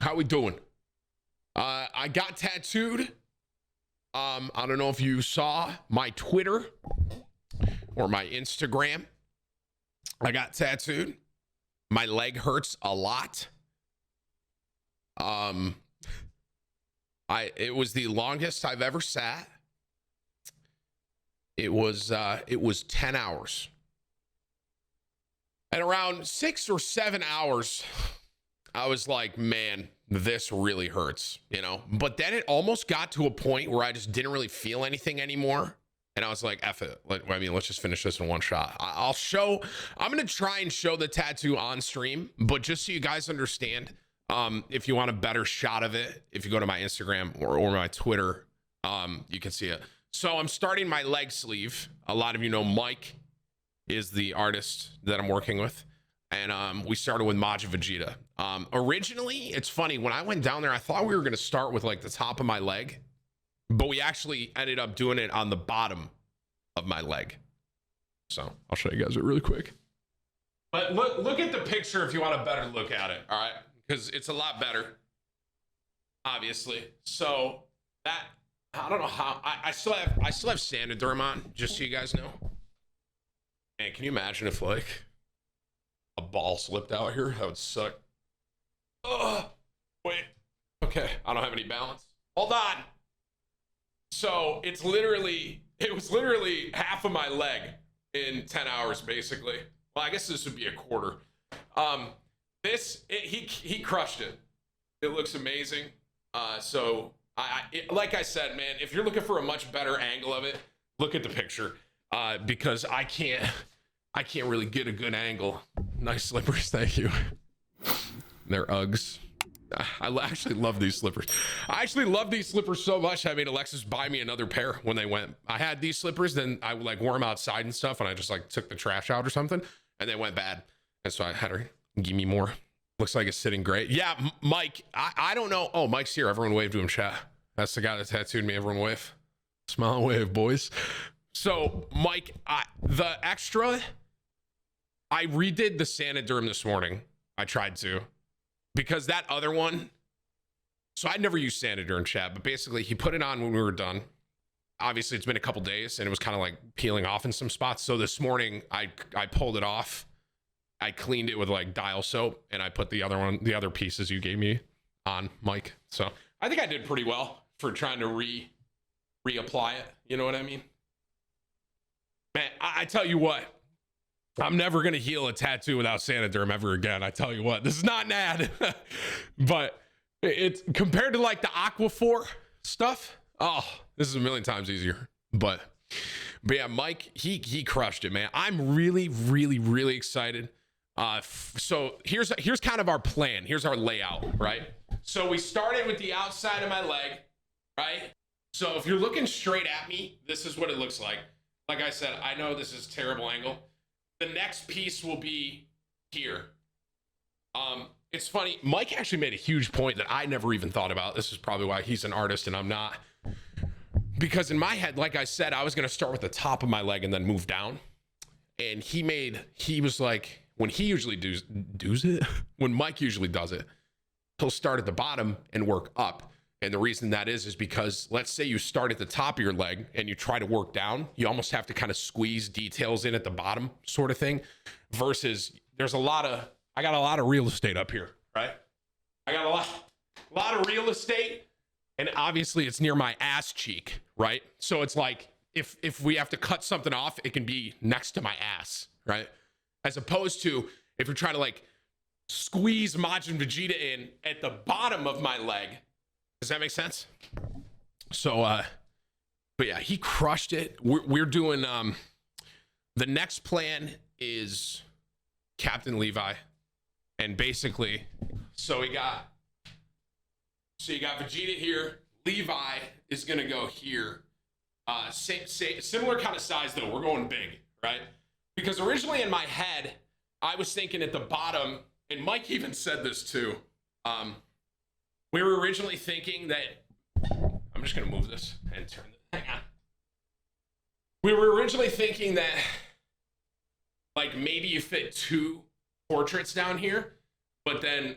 How we doing? I got tattooed. I don't know if you saw my Twitter or my Instagram. I got tattooed. My leg hurts a lot. It was the longest I've ever sat. It was 10 hours. And around 6 or 7 hours, I was like, man, this really hurts, you know? But then it almost got to a point where I just didn't really feel anything anymore. And I was like, F it. Let's just finish this in one shot. I'm going to try and show the tattoo on stream, but just so you guys understand, if you want a better shot of it, if you go to my Instagram or my Twitter, you can see it. So I'm starting my leg sleeve. A lot of you know Mike is the artist that I'm working with. And we started with Majin Vegeta. Originally, it's funny, when I went down there, I thought we were going to start with like the top of my leg, but we actually ended up doing it on the bottom of my leg. So I'll show you guys it really quick. But look at the picture if you want a better look at it, all right? Because it's a lot better, obviously. So that, I don't know how, I still have Sandoderm on, just so you guys know. And can you imagine if like a ball slipped out here? That would suck. Oh, wait. Okay, I don't have any balance. Hold on. So it was literally half of my leg in 10 hours, basically. Well, I guess this would be a quarter. He crushed it. It looks amazing. Like I said, man, if you're looking for a much better angle of it, look at the picture. Because I can't really get a good angle. Nice slippers, thank you. They're Uggs. I actually love these slippers. I actually love these slippers so much, I made Alexis buy me another pair when they went. I had these slippers, then I would like wore them outside and stuff, and I just like took the trash out or something, and they went bad. And so I had her give me more. Looks like it's sitting great. Yeah, Mike, I don't know. Oh, Mike's here. Everyone wave to him, chat. That's the guy that tattooed me. Everyone wave. Smile and wave, boys. So, Mike, the extra, I redid the Sandoderm this morning. I tried to. Because that other one, so I'd never used Sandoderm, chat, but basically he put it on when we were done. Obviously, it's been a couple days, and it was kind of like peeling off in some spots. So this morning, I pulled it off. I cleaned it with like dial soap, and I put the other pieces you gave me on, Mike. So I think I did pretty well for trying to reapply it. You know what I mean? Man, I tell you what, I'm never going to heal a tattoo without Sandoderm ever again. I tell you what, this is not an ad, but it's compared to like the Aquaphor stuff. Oh, this is a million times easier. But yeah, Mike, he crushed it, man. I'm really, really, really excited. So here's kind of our plan. Here's our layout, right? So we started with the outside of my leg, right? So if you're looking straight at me, this is what it looks like. Like I said, I know this is a terrible angle. The next piece will be here. It's funny, Mike actually made a huge point that I never even thought about. This is probably why he's an artist and I'm not. Because in my head, like I said, I was going to start with the top of my leg and then move down. And he was like, when he usually does it, when Mike usually does it, he'll start at the bottom and work up. And the reason that is because let's say you start at the top of your leg and you try to work down, you almost have to kind of squeeze details in at the bottom sort of thing, versus I got a lot of real estate up here, right? I got a lot of real estate, and obviously it's near my ass cheek, right? So it's like, if we have to cut something off, it can be next to my ass, right? As opposed to if you're trying to like squeeze Majin Vegeta in at the bottom of my leg. Does that make sense? So, but yeah, he crushed it. We're doing, the next plan is Captain Levi. And basically, so you got Vegeta here. Levi is going to go here. Similar kind of size though. We're going big, right? Because originally in my head, I was thinking at the bottom, and Mike even said this too. We were originally thinking that, I'm just going to move this and turn it, hang on. We were originally thinking that like maybe you fit 2 portraits down here, but then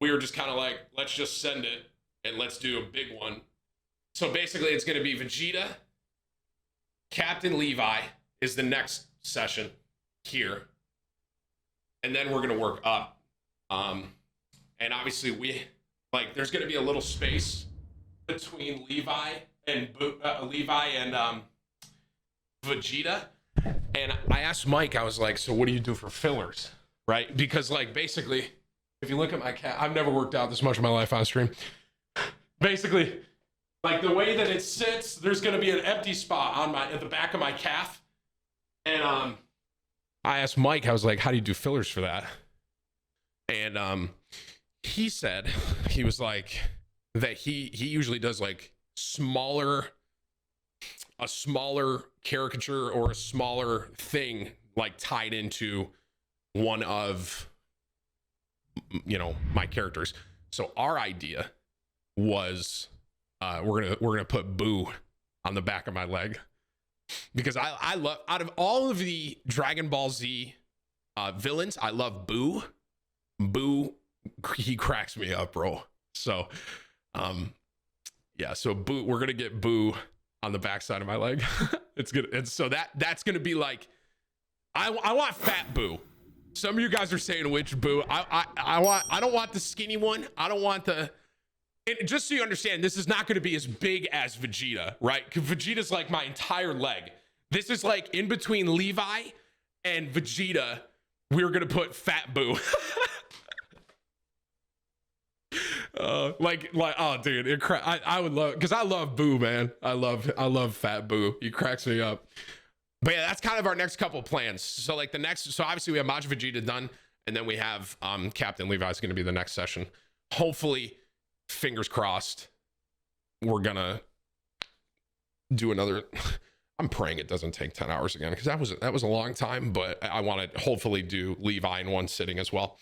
we were just kind of like, let's just send it and let's do a big one. So basically it's going to be Vegeta, Captain Levi is the next session here. And then we're going to work up. And obviously there's going to be a little space between Levi and Vegeta. And I asked Mike, I was like, so what do you do for fillers? Right? Because like basically, if you look at my calf, I've never worked out this much in my life on stream. Basically, like the way that it sits, there's going to be an empty spot at the back of my calf. And I asked Mike, I was like, how do you do fillers for that? And he said, he was like, that he usually does like a smaller caricature or a smaller thing like tied into one of, you know, my characters. So our idea was we're gonna put Boo on the back of my leg, because I love, out of all of the Dragon Ball Z villains, I love Boo. Boo, he cracks me up, bro. So yeah, so Boo, we're gonna get Boo on the backside of my leg. It's good. And so that's gonna be like, I want Fat Boo. Some of you guys are saying which Boo. I don't want the skinny one. I don't want the, and just so you understand, this is not going to be as big as Vegeta, right? Because Vegeta's like my entire leg. This is like in between Levi and Vegeta. We're going to put Fat Boo. like, oh dude, I would love, because I love Boo, man. I love Fat Boo. He cracks me up. But yeah, that's kind of our next couple plans. So like so obviously we have Majin Vegeta done, and then we have Captain Levi is going to be the next session. Hopefully, fingers crossed, we're gonna do another. I'm praying it doesn't take 10 hours again, because that was a long time. But I want to hopefully do Levi in one sitting as well.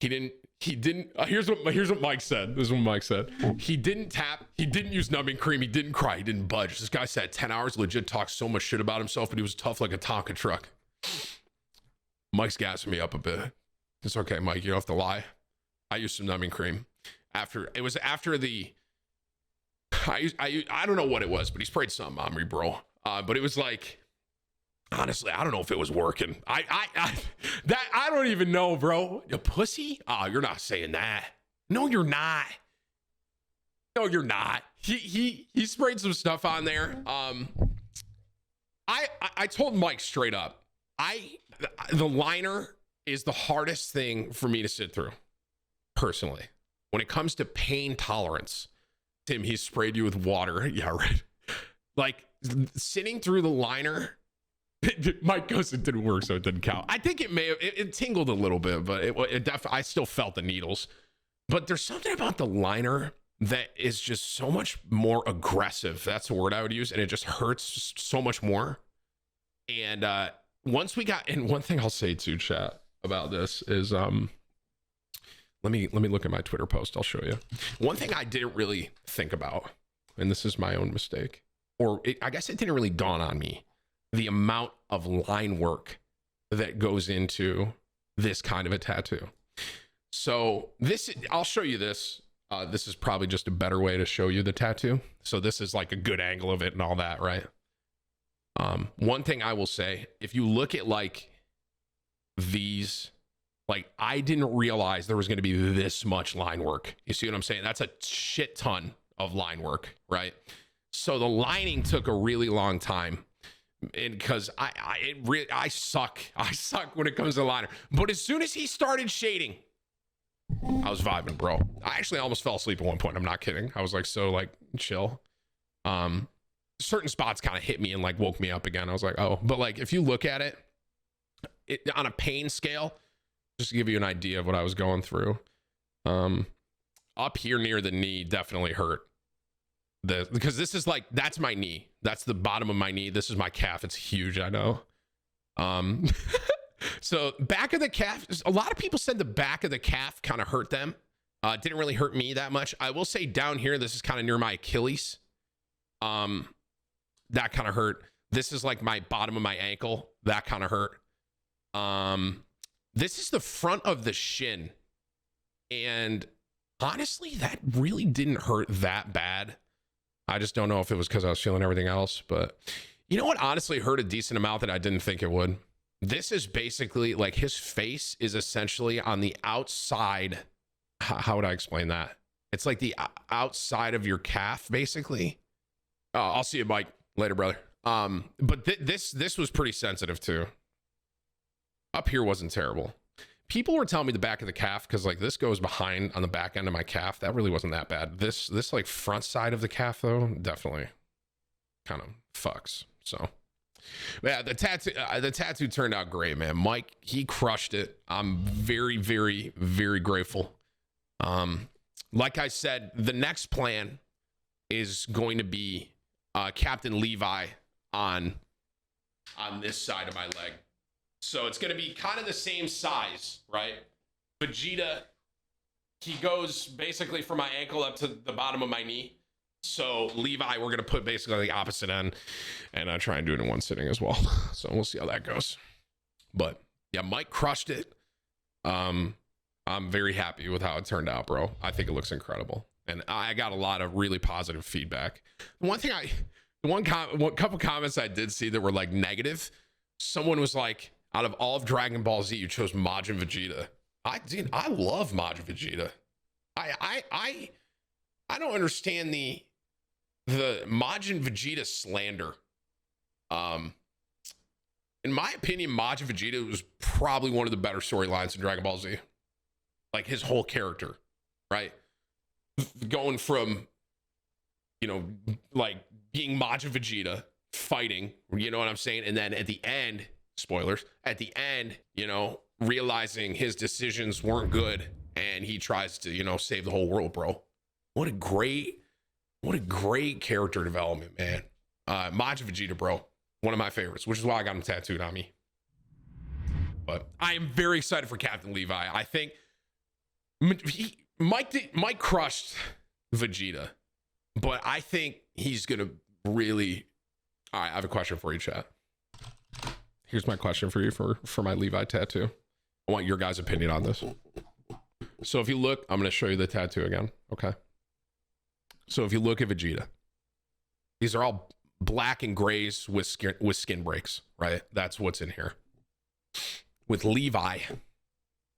He didn't. Here's what Mike said. This is what Mike said. He didn't tap. He didn't use numbing cream. He didn't cry. He didn't budge. This guy sat 10 hours, legit talked so much shit about himself, but he was tough like a Tonka truck. Mike's gassing me up a bit. It's okay, Mike. You don't have to lie. I used some numbing cream after the. I don't know what it was, but he sprayed something on me, bro. But it was like, honestly, I don't know if it was working. I don't even know, bro. You pussy? Oh, you're not saying that. No, you're not. No, you're not. He sprayed some stuff on there. I told Mike straight up, the liner is the hardest thing for me to sit through, personally. When it comes to pain tolerance, Tim, he sprayed you with water. Yeah, right. Like sitting through the liner. Mike goes, it didn't work, so it didn't count. I think it may have, it tingled a little bit, but it definitely, I still felt the needles. But there's something about the liner that is just so much more aggressive. That's the word I would use. And it just hurts so much more. And once we got, and one thing I'll say to chat about this is, let me look at my Twitter post. I'll show you. One thing I didn't really think about, and this is my own mistake, or I guess it didn't really dawn on me, the amount of line work that goes into this kind of a tattoo. So I'll show you this. This is probably just a better way to show you the tattoo. So this is like a good angle of it and all that, right? One thing I will say, if you look at like these, like I didn't realize there was going to be this much line work. You see what I'm saying? That's a shit ton of line work, right? So the lining took a really long time. And because I suck when it comes to liner. But as soon as he started shading, I was vibing, bro. I actually almost fell asleep at one point. I'm not kidding. I was like, so like chill. Certain spots kind of hit me and like woke me up again. I was like, oh, but like if you look at it on a pain scale, just to give you an idea of what I was going through, up here near the knee definitely hurt. Because this is like, that's my knee. That's the bottom of my knee. This is my calf. It's huge, I know. So back of the calf, a lot of people said the back of the calf kind of hurt them. It didn't really hurt me that much. I will say down here, this is kind of near my Achilles. That kind of hurt. This is like my bottom of my ankle. That kind of hurt. This is the front of the shin. And honestly, that really didn't hurt that bad. I just don't know if it was because I was feeling everything else, but you know what honestly hurt a decent amount that I didn't think it would? This is basically like his face is essentially on the outside. How would I explain that? It's like the outside of your calf, basically. I'll see you, Mike, later, brother. But this was pretty sensitive too. Up here wasn't terrible. People were telling me the back of the calf, because like this goes behind on the back end of my calf. That really wasn't that bad. This like front side of the calf though, definitely kind of fucks. So yeah, the tattoo turned out great, man. Mike, he crushed it. I'm very, very, very grateful. Like I said, the next plan is going to be Captain Levi on this side of my leg. So it's going to be kind of the same size, right? Vegeta, he goes basically from my ankle up to the bottom of my knee. So Levi, we're going to put basically the opposite end, and I try and do it in one sitting as well. So we'll see how that goes. But yeah, Mike crushed it. I'm very happy with how it turned out, bro. I think it looks incredible. And I got a lot of really positive feedback. One couple comments I did see that were like negative. Someone was like, out of all of Dragon Ball Z, you chose Majin Vegeta. I love Majin Vegeta. I don't understand the Majin Vegeta slander. In my opinion, Majin Vegeta was probably one of the better storylines in Dragon Ball Z. Like his whole character, right? Going from, you know, like being Majin Vegeta, fighting, you know what I'm saying? And then at the end, spoilers, at the end, you know, realizing his decisions weren't good and he tries to, you know, save the whole world, bro. What a great character development, man. Majin Vegeta, bro. One of my favorites, which is why I got him tattooed on me. But I am very excited for Captain Levi. I think Mike crushed Vegeta, but I think he's gonna really. All right, I have a question for you, chat. Here's my question for you for my Levi tattoo. I want your guys' opinion on this. So if you look, I'm gonna show you the tattoo again. Okay. So if you look at Vegeta, these are all black and grays with skin breaks, right? That's what's in here. With Levi,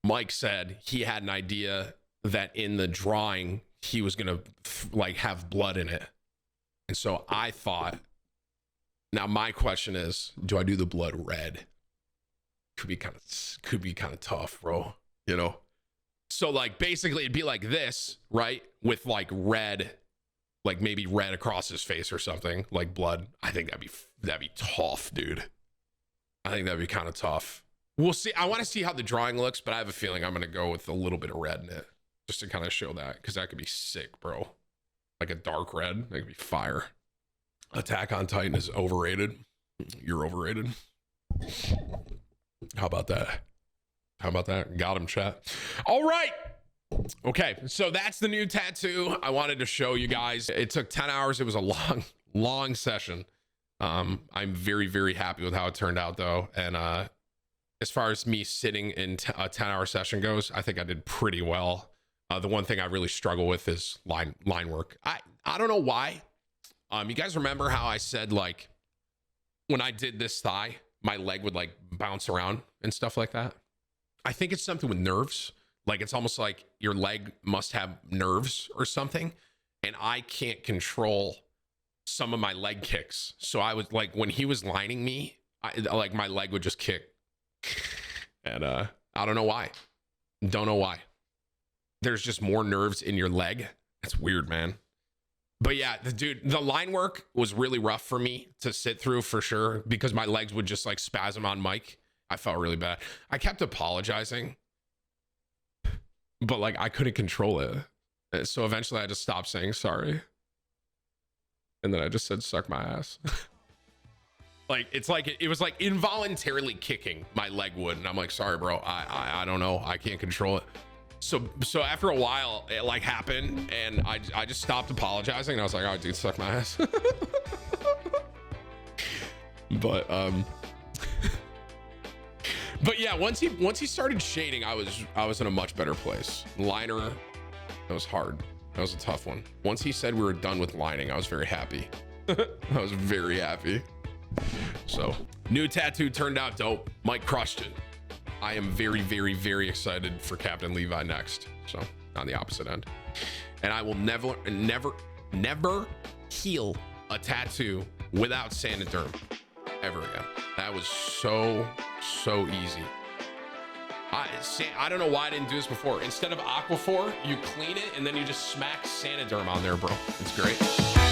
Mike said he had an idea that in the drawing he was gonna like have blood in it, and so I thought. Now my question is, do I do the blood red? Could be kind of tough, bro. You know. So like basically it'd be like this, right? With like red, like maybe red across his face or something, like blood. I think that'd be tough, dude. I think that'd be kind of tough. We'll see. I want to see how the drawing looks, but I have a feeling I'm gonna go with a little bit of red in it, just to kind of show that, because that could be sick, bro. Like a dark red, that could be fire. Attack on Titan is overrated. You're overrated. How about that? Got him, chat. All right. Okay, so that's the new tattoo I wanted to show you guys. It took 10 hours. It was a long session. I'm very, very happy with how it turned out, though. And as far as me sitting in a 10-hour session goes, I think I did pretty well. The one thing I really struggle with is line work. I don't know why. You guys remember how I said, like, when I did this thigh, my leg would like bounce around and stuff like that? I think it's something with nerves. Like, it's almost like your leg must have nerves or something. And I can't control some of my leg kicks. So I was like, when he was lining me, like my leg would just kick. And I don't know why. Don't know why. There's just more nerves in your leg. That's weird, man. But yeah, the line work was really rough for me to sit through for sure, because my legs would just like spasm on mic. I felt really bad. I kept apologizing, but like I couldn't control it. So eventually I just stopped saying sorry. And then I just said, suck my ass. Like, it's like, it was like involuntarily kicking my leg would. And I'm like, sorry, bro. I don't know. I can't control it. So after a while, it like happened, and I just stopped apologizing, and I was like, "Oh, dude, suck my ass." But yeah, once he started shading, I was in a much better place. Liner, That was hard. That was a tough one. Once he said we were done with lining, I was very happy. I was very happy. So, new tattoo turned out dope. Mike crushed it. I am very, very, very excited for Captain Levi next. So, on the opposite end. And I will never heal a tattoo without Saniderm ever again. That was so easy. I don't know why I didn't do this before. Instead of Aquaphor, you clean it and then you just smack Saniderm on there, bro. It's great.